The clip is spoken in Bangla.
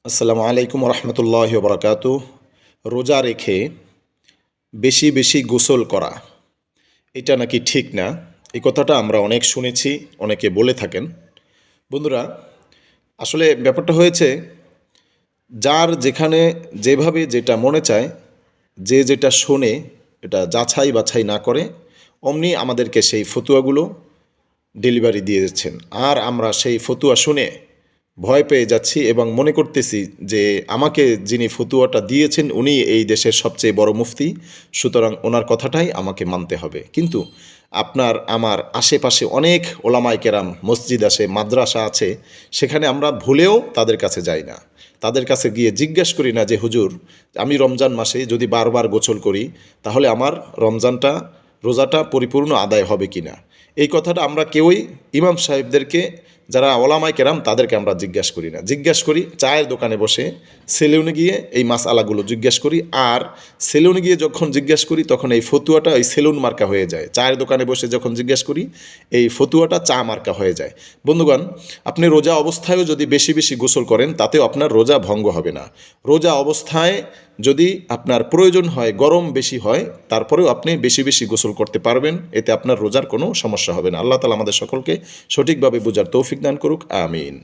আসসালামু আলাইকুম রহমতুল্লাহ বরকাত। রোজা রেখে বেশি বেশি গোসল করা এটা নাকি ঠিক না, এই কথাটা আমরা অনেক শুনেছি, অনেকে বলে থাকেন। বন্ধুরা, আসলে ব্যাপারটা হয়েছে, যার যেখানে যেভাবে যেটা মনে চায়, যে যেটা শোনে, এটা যাচাই বাছাই না করে অমনি আমাদেরকে সেই ফতুয়াগুলো ডেলিভারি দিয়ে দিচ্ছেন। আর আমরা সেই ফতুয়া শুনে ভয় পেয়ে যাচ্ছি এবং মনে করতেছি যে আমাকে যিনি ফতুয়াটা দিয়েছেন উনি এই দেশের সবচেয়ে বড় মুফতি, সুতরাং ওনার কথাটাই আমাকে মানতে হবে। কিন্তু আপনার আমার আশেপাশে অনেক ওলামায়ে কেরাম, মসজিদ আছে, মাদ্রাসা আছে, সেখানে আমরা ভুলেও তাদের কাছে যাই না। তাদের কাছে গিয়ে জিজ্ঞেস করি না যে হুজুর, আমি রমজান মাসে যদি বারবার গোসল করি তাহলে আমার রোজাটা পরিপূর্ণ আদায় হবে কি না। এই কথাটা আমরা কেউই ইমাম সাহেবদেরকে, যারা ওলামায়ে কেরাম, তাদেরকে আমরা জিজ্ঞাসা করি না। জিজ্ঞাসা করি চায়ের দোকানে বসে সেলুনে গিয়ে এই মাসআলাগুলো জিজ্ঞাসা করি। আর সেলুনে গিয়ে যখন জিজ্ঞাসা করি তখন এই ফতুয়াটা ওই সেলুন মার্কা হয়ে যায়। চায়ের দোকানে বসে যখন জিজ্ঞাসা করি এই ফতুয়াটা চা মার্কা হয়ে যায়। বন্ধুগণ, আপনি রোজা অবস্থায়ও যদি বেশি বেশি গোসল করেন তাতেও আপনার রোজা ভঙ্গ হবে না। রোজা অবস্থায় যদি আপনার প্রয়োজন হয়, গরম বেশি হয়, তারপরেও আপনি বেশি বেশি গোসল করতে পারবেন, এতে আপনার রোজার কোনো সমস্যা হবে না। আল্লাহ তাআলা আমাদের সকলকে সঠিকভাবে বোঝার তৌফিক দান করুক, আমিন।